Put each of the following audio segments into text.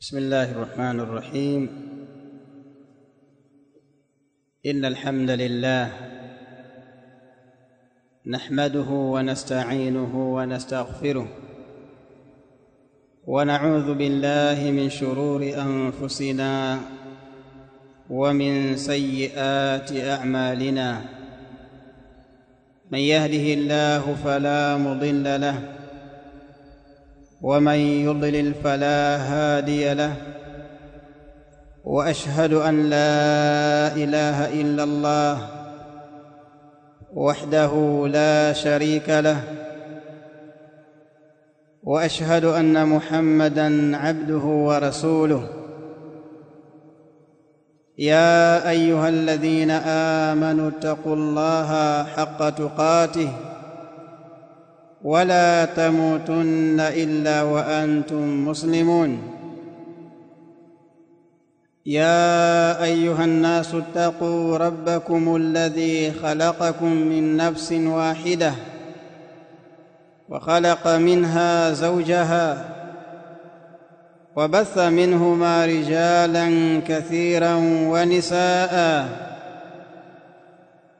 بسم الله الرحمن الرحيم. إن الحمد لله نحمده ونستعينه ونستغفره ونعوذ بالله من شرور أنفسنا ومن سيئات أعمالنا. من يهده الله فلا مضل له ومن يضلل فلا هادي له، وأشهد أن لا إله إلا الله وحده لا شريك له، وأشهد أن محمدًا عبده ورسوله. يا أيها الذين آمنوا اتقوا الله حق تقاته ولا تموتن إلا وأنتم مسلمون. يا أيها الناس اتقوا ربكم الذي خلقكم من نفس واحدة وخلق منها زوجها وبث منهما رجالا كثيرا ونساء،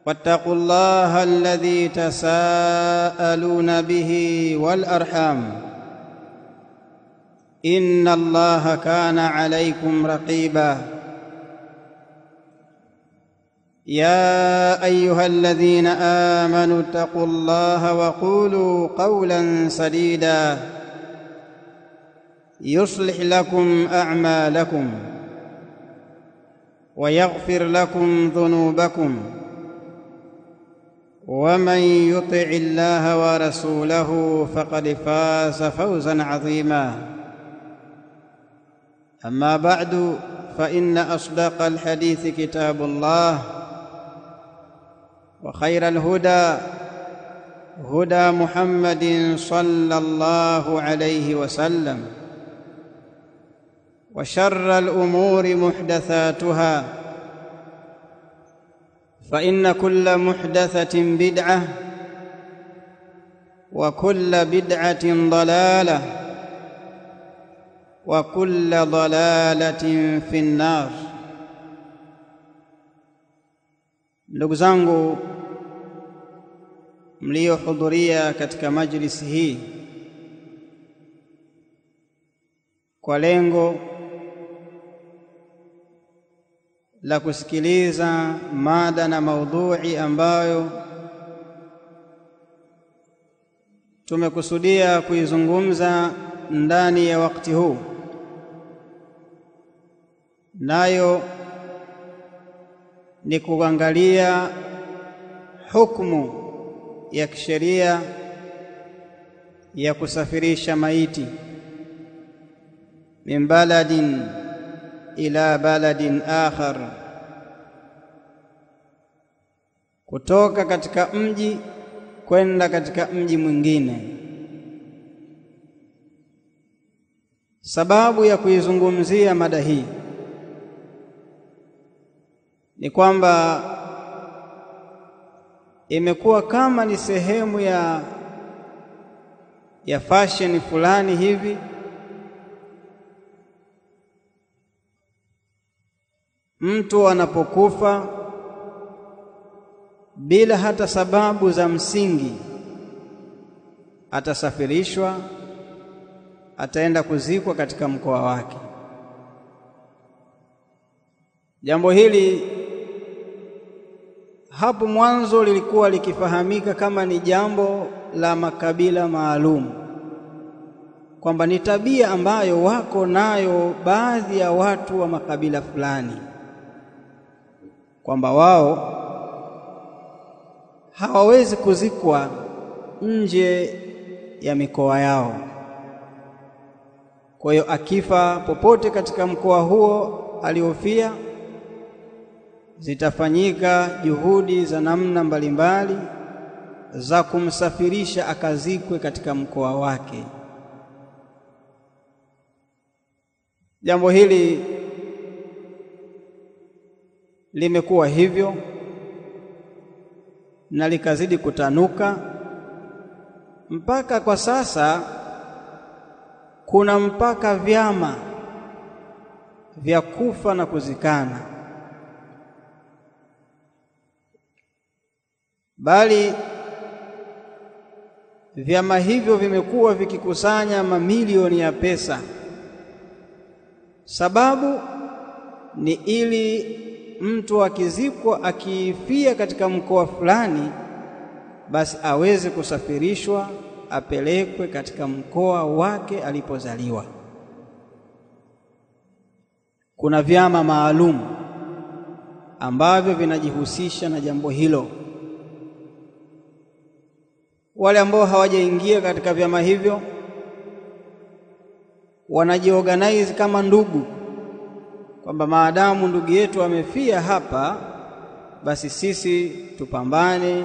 واتقوا الله الذي تساءلون به والأرحام، إن الله كان عليكم رقيبا. يا أيها الذين آمنوا اتقوا الله وقولوا قولا سديدا يصلح لكم أعمالكم ويغفر لكم ذنوبكم، ومن يطع الله ورسوله فقد فاز فوزا عظيما. أما بعد، فإن أصدق الحديث كتاب الله، وخير الهدى هدى محمد صلى الله عليه وسلم، وشر الأمور محدثاتها، فإن كل محدثة بدعة وكل بدعة ضلالة وكل ضلالة في النار. Ndugu zangu mliohudhuria katika majlisi hii kwa lengo la kusikiliza mada na maudhui ambayo tumekusudia kuizungumza ndani ya wakati huu, nayo ni kuangalia hukumu ya kisheria ya kusafirisha maiti min baladin ila baladin akhar, kutoka katika mji kwenda katika mji mwingine. Sababu ya kuizungumzia mada hii ni kwamba imekuwa kama ni sehemu ya fashion fulani hivi. Mtu anapokufa bila hata sababu za msingi, atasafirishwa, ataenda kuzikwa katika mkoa wake. Jambo hili hapo mwanzo lilikuwa likifahamika kama ni jambo la makabila maalum, kwamba ni tabia ambayo wako nayo baadhi ya watu wa makabila fulani, kwamba wao hawawezi kuzikwa nje ya mikoa yao. Kwa hiyo akifa popote katika mkoa huo aliofia, zitafanyika juhudi za namna mbalimbali za kumsafirisha akazikwe katika mkoa wake. Jambo hili limekuwa hivyo na likazidi kutanuka mpaka kwa sasa kuna mpaka vyama vya kufa na kuzikana, bali vyama hivyo vimekuwa vikikusanya mamilioni ya pesa. Sababu ni ili mtu akizikwa, akifia katika mkoa fulani, basi aweze kusafirishwa apelekwe katika mkoa wake alipozaliwa. Kuna vyama maalum ambavyo vinajihusisha na jambo hilo. Wale ambao hawajaingia katika vyama hivyo wanajiorganize kama ndugu, kwamba maadamu ndugu yetu amefia hapa, basi sisi tupambane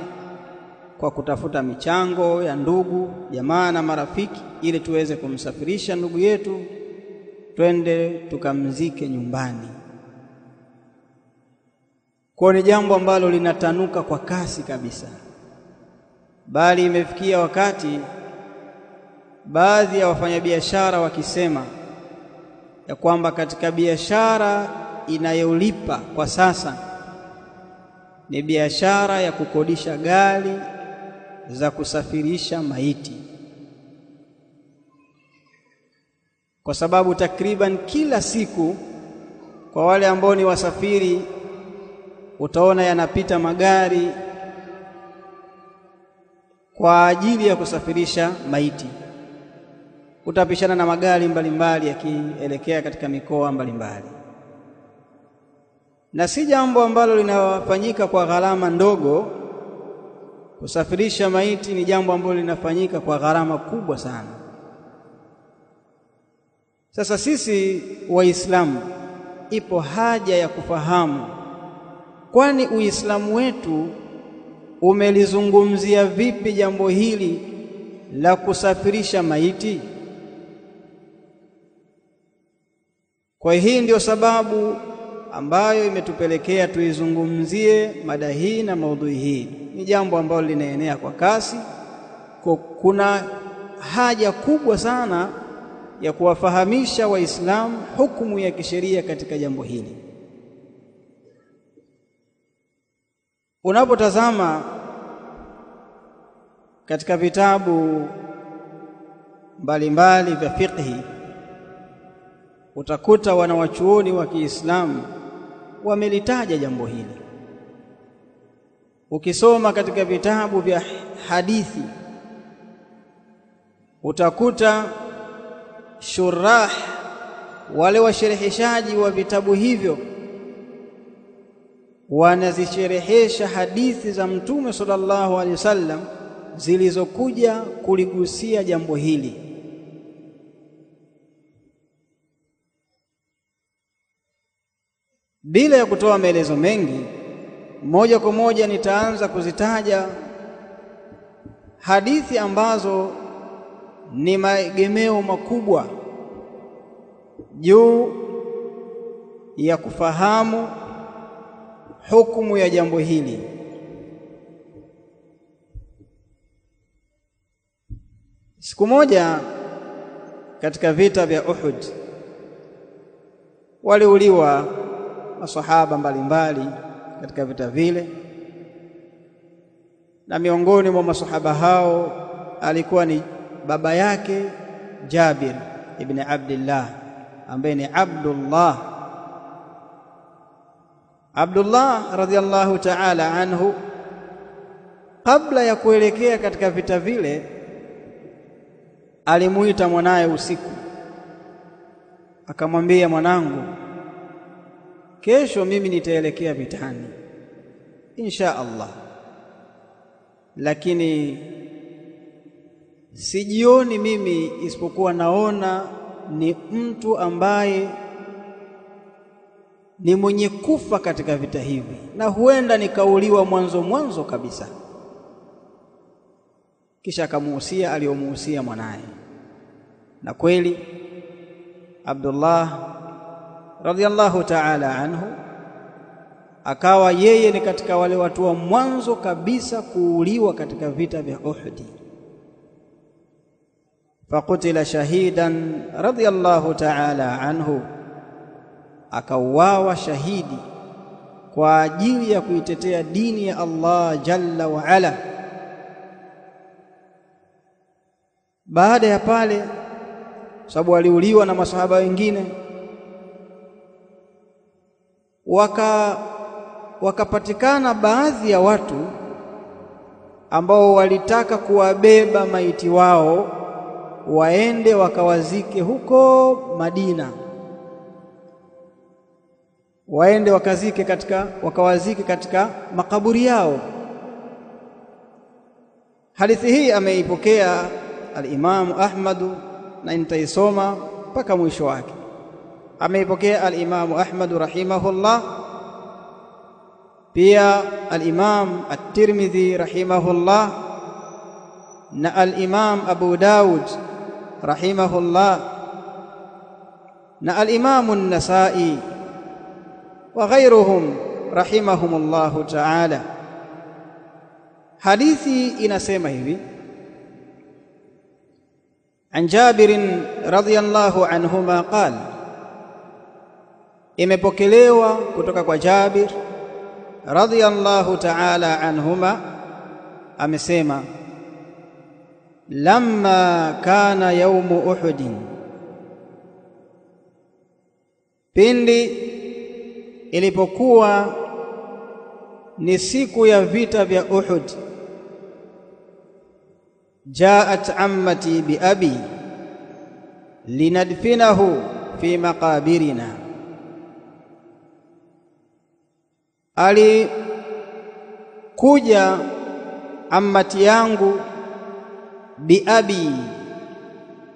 kwa kutafuta michango ya ndugu, jamaa na marafiki, ili tuweze kumsafirisha ndugu yetu twende tukamzike nyumbani. Kwa ni jambo ambalo linatanuka kwa kasi kabisa, bali imefikia wakati baadhi ya wafanyabiashara wakisema ya kwamba katika biashara inayolipa kwa sasa ni biashara ya kukodisha gari za kusafirisha maiti, kwa sababu takriban kila siku kwa wale ambao ni wasafiri utaona yanapita magari kwa ajili ya kusafirisha maiti. Utapishana na magari mbalimbali yakielekea katika mikoa mbalimbali, na si jambo ambalo linafanyika kwa gharama ndogo. Kusafirisha maiti ni jambo ambalo linafanyika kwa gharama kubwa sana. Sasa sisi Waislamu ipo haja ya kufahamu, kwani Uislamu wetu umelizungumzia vipi jambo hili la kusafirisha maiti? Kwa hii ndio sababu ambayo imetupelekea tuizungumzie mada hii na maudhui hii. Ni jambo ambalo linaenea kwa kasi. Kuna haja kubwa sana ya kuwafahamisha Waislamu hukumu ya kisheria katika jambo hili. Unapotazama katika vitabu mbalimbali vya fiqhi, utakuta wanawachuoni wa Kiislamu wamelitaja jambo hili. Ukisoma katika vitabu vya hadithi utakuta shurah, wale washereheshaji wa vitabu hivyo, wanazisherehesha hadithi za Mtume sallallahu alaihi wasallam zilizokuja kuligusia jambo hili. Bila ya kutoa maelezo mengi, moja kwa moja nitaanza kuzitaja hadithi ambazo ni maegemeo makubwa juu ya kufahamu hukumu ya jambo hili. Siku moja katika vita vya Uhud waliuliwa masahaba mbalimbali katika vita vile, na miongoni mwa masahaba hao alikuwa ni baba yake Jabir ibn Abdullah ambaye ni Abdullah radhiallahu ta'ala anhu. Kabla ya kuelekea katika vita vile, alimuita mwanaye usiku, akamwambia, mwanangu, kesho mimi nitaelekea vitani insha Allah, lakini sijioni mimi isipokuwa naona ni mtu ambaye ni mwenye kufa katika vita hivi, na huenda nikauliwa mwanzo kabisa. Kisha akamuhusia aliyomuhusia mwanaye, na kweli Abdullah radhiallahu ta'ala anhu akawa yeye ni katika wale watu wa mwanzo kabisa kuuliwa katika vita vya Uhud. Faqutila shahidan radhiallahu ta'ala anhu, akauawa shahidi kwa ajili ya kuitetea dini ya Allah jalla wa ala. Baada ya pale, sababu aliuliwa na masahaba wengine, wakapatikana baadhi ya watu ambao walitaka kuwabeba maiti wao waende wakawazike huko Madina, waende wakawazike katika makaburi yao. Hadithi hii ameipokea al-Imam Ahmad na nitaisoma mpaka mwisho wake. Ameipokea al-Imam Ahmad rahimahullah, pia al-Imam at-Tirmidhi rahimahullah na al-Imam Abu Daud rahimahullah na al-Imam an-Nasa'i wa ghayruhum rahimahumullahu ta'ala. Hadithi inasema hivi: An Jabir radhiyallahu anhuma qala, imepokelewa kutoka kwa Jabir radhiyallahu ta'ala anhuma amesema, lamma kana yawmu Uhud, pindi ilipokuwa ni siku ya vita vya Uhud, jaat ammati bi abi linadfinahu fi maqabirina, alikuja ammati yangu bi abi,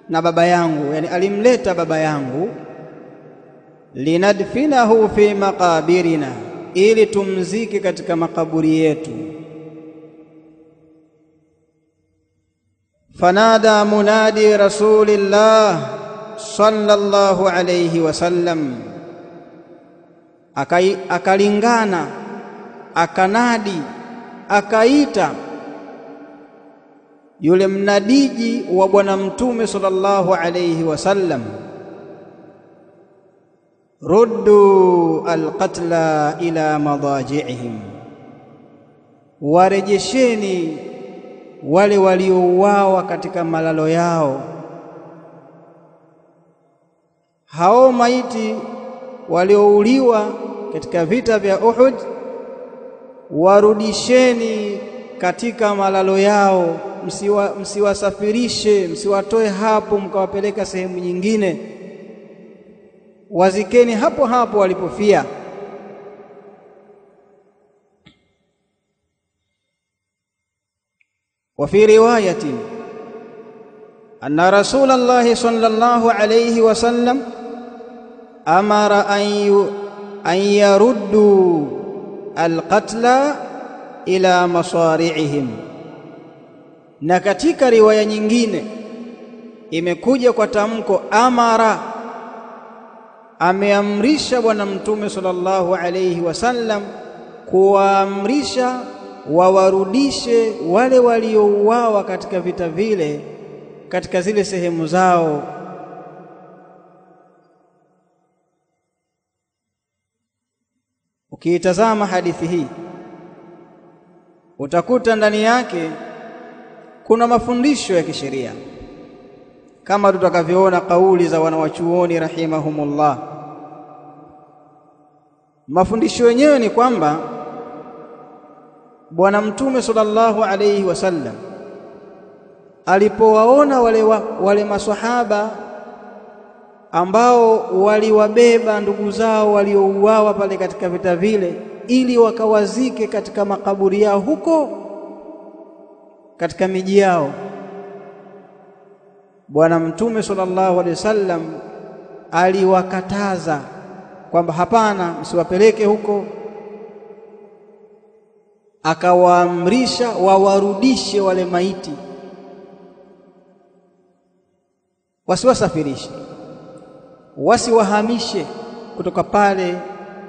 na baba yangu, yani alimleta baba yangu, linadfinahu fi maqabirina, ili tumzike katika makaburi yetu. Fanada munadi rasulillah sallallahu alayhi wasallam, akalingana, akanadi, akaita yule mnadiji wa bwana mtume sallallahu alayhi wasallam, ruddu alqatla ila madaji'ihim, warejesheni wale waliouawa katika malalo yao. Hao maiti waliouliwa katika vita vya Uhud warudisheni katika malalo yao, msiwasafirishe, msiwatoe hapo mkawapeleka sehemu nyingine, wazikeni hapo hapo walipofia. Wa fi riwayatin anna Rasulullah sallallahu alayhi wasallam amara an yaruddu alqatla ila masari'ihim, na katika riwaya nyingine imekuja kwa tamko amara, ameamrisha bwana mtume sallallahu alayhi wasallam kuwaamrisha wawarudishe wale waliouawa katika vita vile katika zile sehemu zao. Ukiitazama hadithi hii utakuta ndani yake kuna mafundisho ya kisheria, kama tutakavyoona kauli za wanawachuoni rahimahumullah. Mafundisho yenyewe ni kwamba bwana mtume sallallahu alayhi wasallam alipowaona wale maswahaba ambao waliwabeba ndugu zao waliouawa pale katika vita vile ili wakawazike katika makaburi yao huko katika miji yao, bwana mtume sallallahu alayhi wasallam aliwakataza kwamba hapana, msiwapeleke huko. Akawaamrisha wawarudishe wale maiti, wasiwasafirishe, wasiwahamishe kutoka pale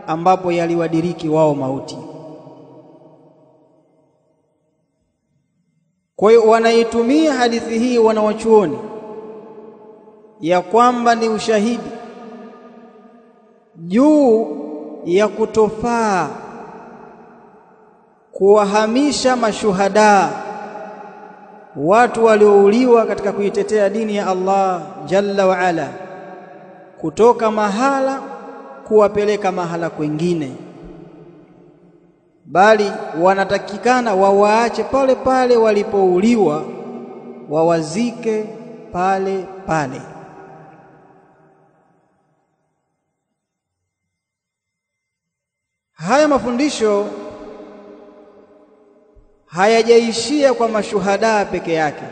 ambapo yaliwadiriki wao mauti. Kwa hiyo wanaitumia hadithi hii wanawachuoni ya kwamba ni ushahidi juu ya kutofaa kuwahamisha mashuhada, watu waliouliwa katika kuitetea dini ya Allah jalla wa ala, kutoka mahala kuwapeleka mahala kwingine, bali wanatakikana wawaache pale pale walipouliwa, wawazike pale pale. Haya mafundisho hayajaishia kwa mashuhada peke yake,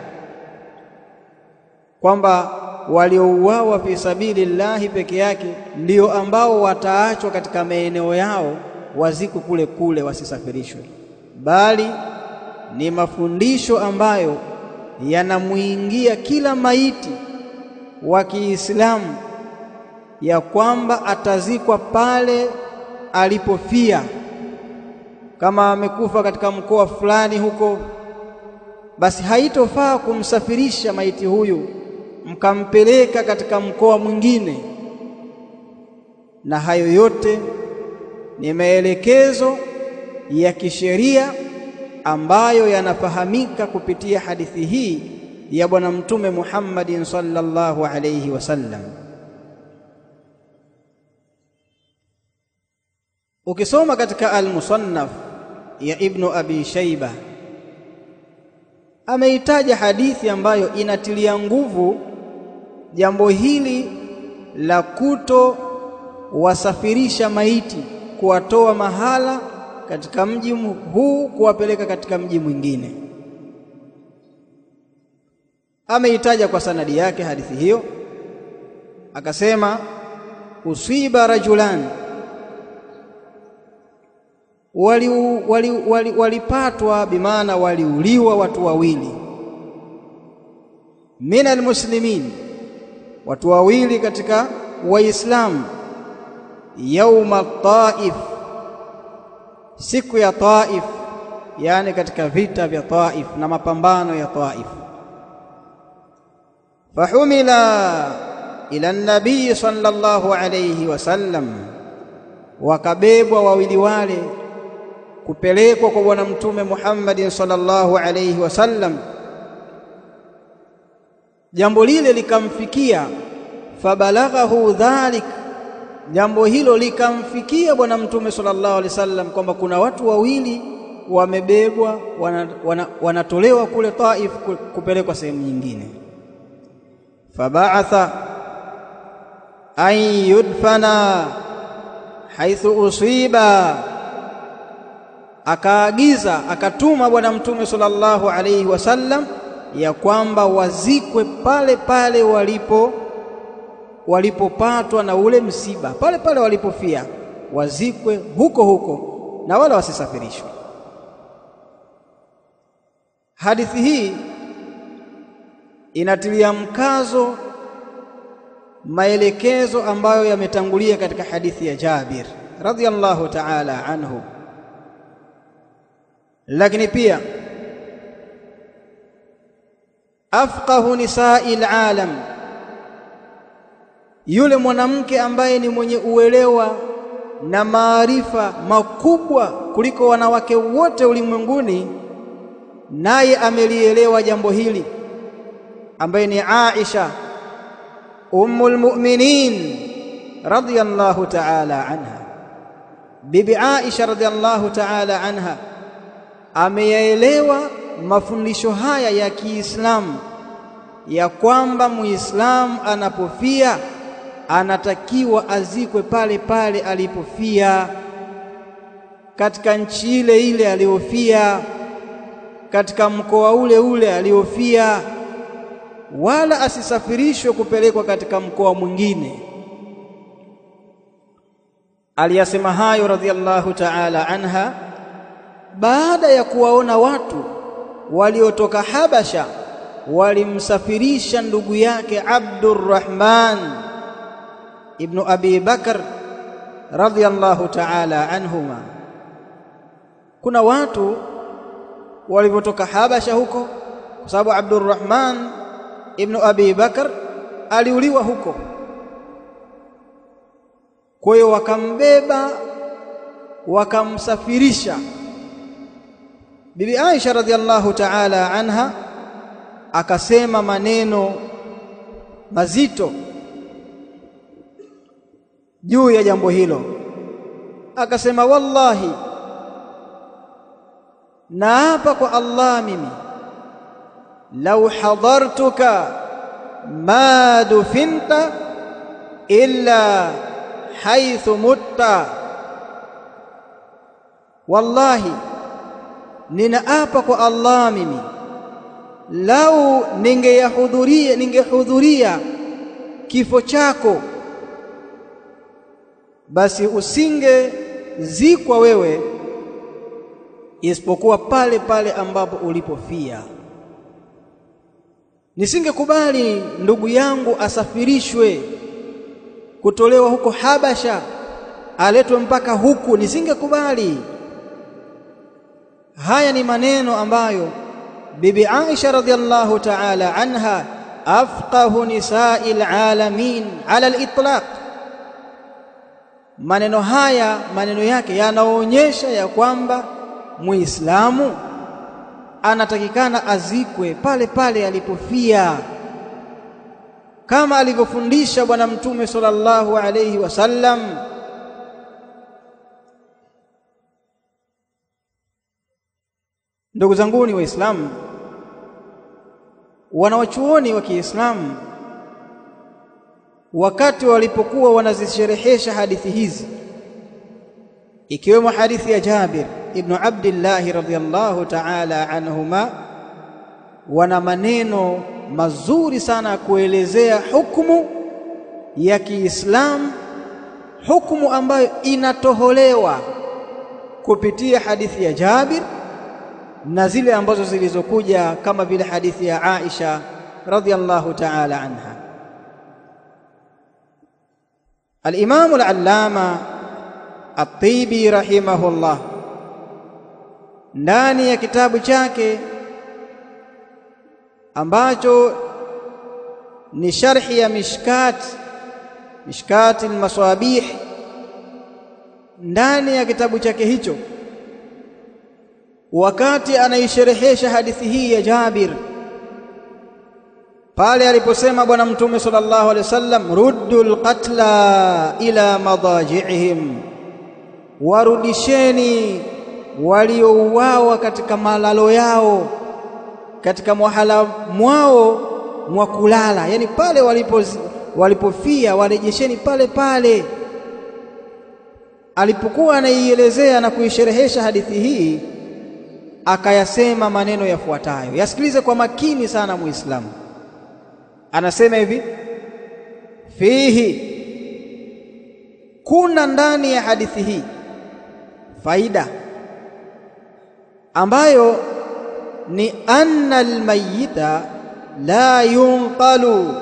kwamba waliouawa fi sabilillahi peke yake ndio ambao wataachwa katika maeneo yao wazikwe kule kule, wasisafirishwe, bali ni mafundisho ambayo yanamuingia kila maiti wa Kiislamu ya kwamba atazikwa pale alipofia. Kama amekufa katika mkoa fulani huko, basi haitofaa kumsafirisha maiti huyu mkampeleka katika mkoa mwingine. Na hayo yote ni maelekezo ya kisheria ambayo yanafahamika kupitia hadithi hii ya Bwana Mtume Muhammadin sallallahu alayhi wasallam. Ukisoma katika al-Musannaf ya Ibn Abi Shayba, ameitaja hadithi ambayo inatilia nguvu jambo hili la kuto wasafirisha maiti, kuwatoa mahala katika mji huu kuwapeleka katika mji mwingine. Ameitaja kwa sanadi yake hadithi hiyo, akasema usiba rajulan, walipatwa bimaana waliuliwa watu wawili, min almuslimin, watu wawili katika Waislamu, yauma Taif, siku ya Taif, yani katika vita vya Taif na mapambano ya Taif. Fahumila ila nabii sallallahu alayhi wasallam, wakabebwa wawili wale kupelekwa kwa Bwana Mtume Muhammad sallallahu alayhi wasallam. Jambo lile likamfikia, fabalaghahu dhalik, jambo hilo likamfikia Bwana Mtume sallallahu alayhi wasallam kwamba kuna watu wawili wamebebwa, wanatolewa kule Taif kupelekwa sehemu nyingine. Fabaatha an yudfana haithu usiba, akaagiza, akatuma Bwana Mtume sallallahu alayhi wasallam ya kwamba wazikwe pale pale walipopatwa na ule msiba, pale pale walipofia, wazikwe huko huko na wala wasisafirishwe. Hadithi hii inatilia mkazo maelekezo ambayo yametangulia katika hadithi ya Jabir radhiyallahu ta'ala anhu, lakini pia afqahu nisa'il alam, yule mwanamke ambaye ni mwenye uelewa na maarifa makubwa kuliko wanawake wote ulimwenguni, naye amelielewa jambo hili, ambaye ni Aisha ummul mu'minin radhiyallahu ta'ala anha. Bibi Aisha radhiyallahu ta'ala anha ameyaelewa mafundisho haya ya Kiislamu ya kwamba Muislamu anapofia anatakiwa azikwe pale pale alipofia, katika nchi ile ile aliyofia, katika mkoa ule ule aliyofia, wala asisafirishwe kupelekwa katika mkoa mwingine. Aliyasema hayo radhiyallahu ta'ala anha baada ya kuwaona watu waliotoka Habasha walimsafirisha ndugu yake Abdurrahman ibn Abi Bakr radhiyallahu ta'ala anhuma. Kuna watu walivyotoka Habasha huko, kwa sababu Abdurrahman ibn Abi Bakr aliuliwa huko. Kwa hiyo wakambeba wakamsafirisha. Bibi Aisha radhiallahu ta'ala anha akasema maneno mazito juu ya jambo hilo. Akasema, wallahi, naapa kwa Allah mimi, lau hadartuka ma dufinta illa haithu mutta. Wallahi, ninaapa kwa Allah mimi, lau ningehudhuria kifo chako, basi usingezikwa wewe isipokuwa pale pale ambapo ulipofia. Nisingekubali ndugu yangu asafirishwe kutolewa huko Habasha aletwe mpaka huku, nisingekubali. Haya ni maneno ambayo Bibi Aisha radhiallahu ta'ala anha, afqahu nisa'il alamin ala al-itlaq, maneno haya, maneno yake yanaonyesha ya kwamba Muislamu anatakikana azikwe pale pale alipofia, kama alivyofundisha Bwana Mtume sallallahu alayhi wasallam. Ndugu zanguni Waislamu, wanawachuoni wa Kiislamu wakati walipokuwa wanazisherehesha hadithi hizi, ikiwemo hadithi ya Jabir ibn Abdullah radhiyallahu ta'ala anhuma, wana maneno mazuri sana kuelezea hukumu ya Kiislamu, hukumu ambayo inatoholewa kupitia hadithi ya Jabir na zile ambazo zilizokuja kama vile hadithi ya Aisha radhiyallahu ta'ala anha. Al-Imam al-Allama At-Tibi rahimahullah, ndani ya kitabu chake ambacho ni sharhi ya Mishkat al-Masabih, ndani ya kitabu chake hicho, wakati anaisherehesha hadithi hii ya Jabir, pale aliposema Bwana Mtume sallallahu alaihi wasallam, ruddul qatla ila madaji'ihim, warudisheni waliouawa katika malalo yao, katika mahala mwao mwa kulala, yani pale walipofia warejesheni pale pale. Alipokuwa anaielezea na kuisherehesha hadithi hii, akayasema maneno yafuatayo, yasikilize kwa makini sana Muislamu. Anasema hivi, fihi, kuna ndani ya hadithi hii faida ambayo ni anna almayyita la yunqalu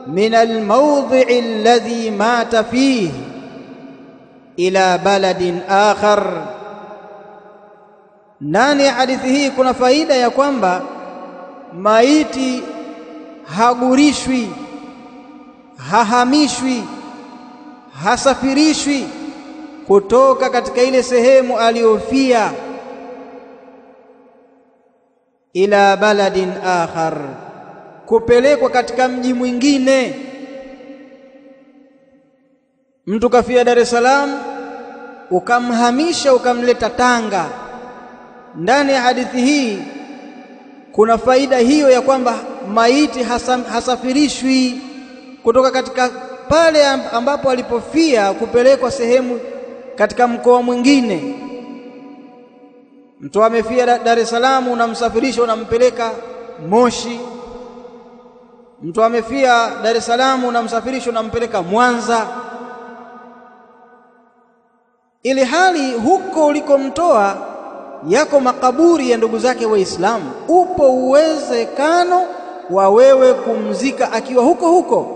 min almawdhi'i alladhi mata fihi ila baladin akhar. Ndani ya hadithi hii kuna faida ya kwamba maiti hagurishwi, hahamishwi, hasafirishwi kutoka katika ile sehemu aliyofia ila baladin akhar, kupelekwa katika mji mwingine. Mtu kafia Dar es Salaam, ukamhamisha ukamleta Tanga. Ndani ya hadithi hii kuna faida hiyo ya kwamba maiti hasafirishwi kutoka katika pale ambapo alipofia kupelekwa sehemu katika mkoa mwingine. Mtu amefia Dar es Salaam, unamsafirisha unampeleka Moshi. Mtu amefia Dar es Salaam, unamsafirisha unampeleka Mwanza, ili hali huko ulikomtoa yako makaburi ya ndugu zake Waislamu. Upo uwezekano wa wewe kumzika akiwa huko huko,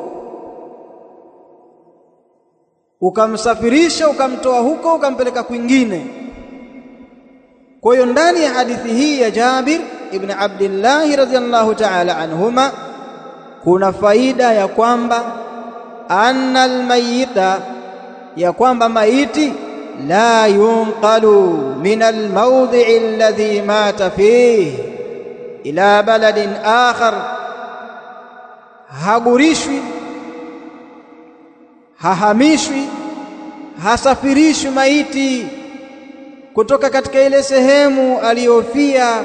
ukamsafirisha ukamtoa huko ukampeleka kwingine. Kwa hiyo ndani ya hadithi hii ya Jabir ibn Abdullah radhiyallahu ta'ala anhuma kuna faida ya kwamba anna almayyita ya kwamba maiti la yunqalu min almawdhi'i alladhi mata fihi ila baladin akhar, hagurishwi, hahamishwi, hasafirishwi maiti kutoka katika ile sehemu aliyofia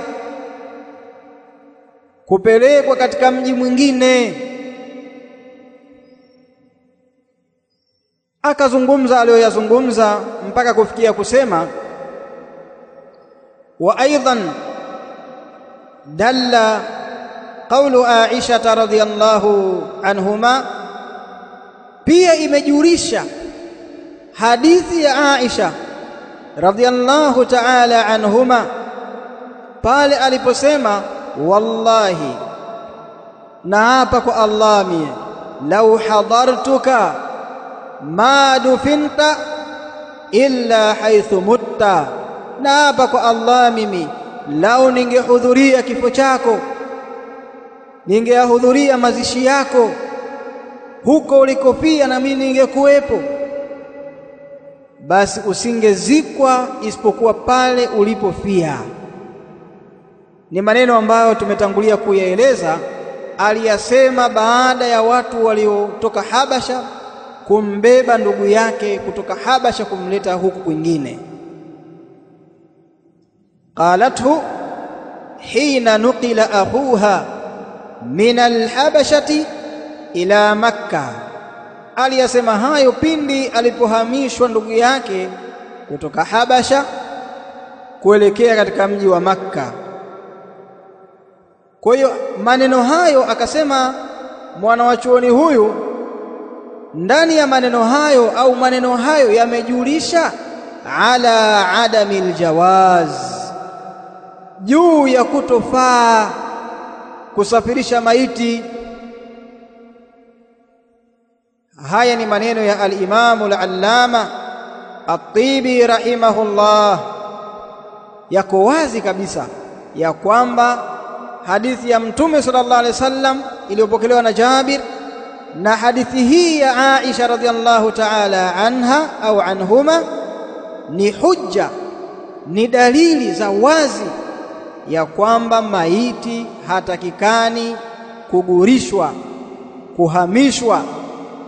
kupelekwa katika mji mwingine. Akazungumza aliyoyazungumza mpaka kufikia kusema, wa aidan dalla qawlu Aisha radhiyallahu anhuma, pia imejulisha hadithi ya Aisha radhiyallahu ta'ala anhuma pale aliposema, wallahi, naapa kwa Allah mie, lau hadartuka ma dufinta illa haithu mutta, naapa kwa Allah mimi, lau ningehudhuria kifo chako, ningehudhuria mazishi yako huko ulikofia na mimi ningekuwepo, basi usingezikwa isipokuwa pale ulipofia. Ni maneno ambayo tumetangulia kuyaeleza, aliyasema baada ya watu waliotoka Habasha kumbeba ndugu yake kutoka Habasha kumleta huku kwingine. Qalathu hina nuqila akhuha min alhabashati ila Makkah, aliyasema hayo pindi alipohamishwa ndugu yake kutoka Habasha kuelekea katika mji wa Makka. Kwa hiyo maneno hayo akasema mwanawachuoni huyu, ndani ya maneno hayo au maneno hayo yamejulisha ala adami aljawaz, juu ya kutofaa kusafirisha maiti. Haya ni maneno ya al-Imam al-Allama at-Tibi rahimahullah. Yako wazi kabisa ya kwamba hadithi ya Mtume sallallahu alaihi wasallam iliyopokelewa na Jabir na hadithi hii ya Aisha radhiallahu ta'ala anha au anhuma ni hujja, ni dalili za wazi ya kwamba maiti hatakikani kugurishwa, kuhamishwa,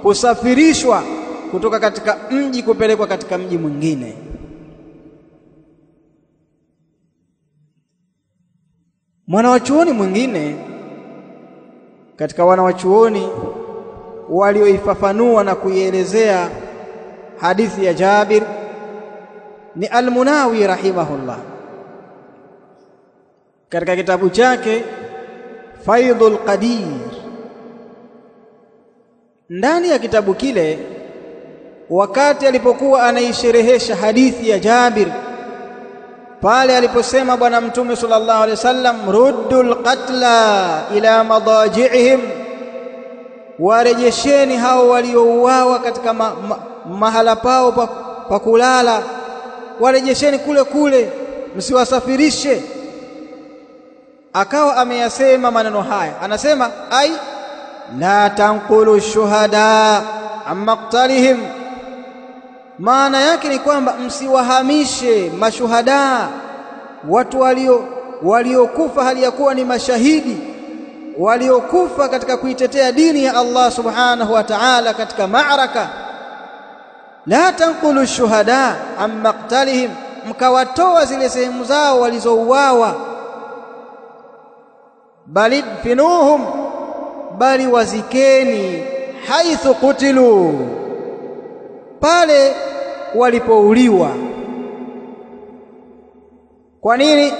kusafirishwa kutoka katika mji kupelekwa katika mji mwingine. Mwanawachuoni mwingine katika wanawachuoni walioifafanua na kuielezea hadithi ya Jabir ni Al-Munawi rahimahullah, katika kitabu chake Faidul Qadir. Ndani ya kitabu kile, wakati alipokuwa anaisherehesha hadithi ya Jabir, pale aliposema Bwana Mtume sallallahu alaihi wasallam, ruddul qatla ila madaji'ihim, warejesheni hao waliouawa katika mahala pao pa kulala, warejesheni kule kule, msiwasafirishe. Akawa ameyasema maneno haya, anasema ai la tanqulu shuhada an maqtalihim, maana yake ni kwamba msiwahamishe mashuhada, watu waliokufa hali ya kuwa ni mashahidi, waliokufa katika kuitetea dini ya Allah subhanahu wa ta'ala katika ma'raka. La tanqulu shuhada an maqtalihim, mkawatoa zile sehemu zao walizouawa. Bali finuhum, bali wazikeni haithu kutilu, pale walipouliwa. Kwa nini?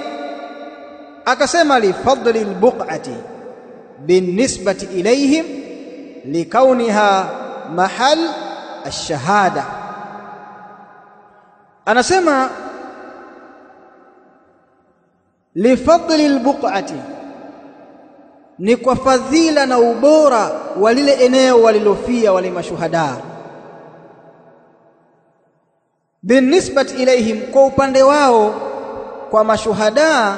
Akasema li fadli albuq'ati binisbati ilayhim likauniha mahal ash-shahada. Anasema li fadli albuq'ati, ni kwa fadhila na ubora wa lile eneo walilofia wale mashuhada. Binisbati ilayhim, kwa upande wao, kwa mashuhada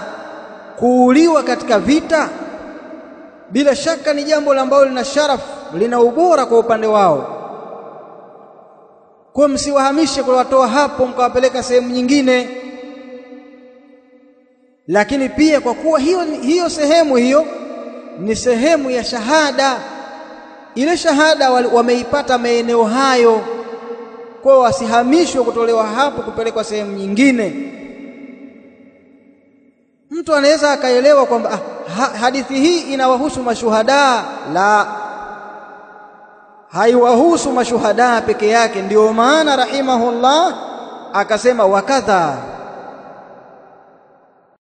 kuuliwa katika vita, bila shaka ni jambo ambalo lina sharafu, lina ubora kwa upande wao. Kwa msiwahamishe kuwatoa hapo mkawapeleka sehemu nyingine. Lakini pia kwa kuwa hiyo sehemu hiyo ni sehemu ya shahada, ile shahada wameipata maeneo hayo, kwa wasihamishwe kutolewa hapo kupelekwa sehemu nyingine. Mtu anaweza akaelewa kwamba hadithi hii inawahusu mashuhada. La, haiwahusu mashuhada peke yake. Ndio maana rahimahullah akasema wakadha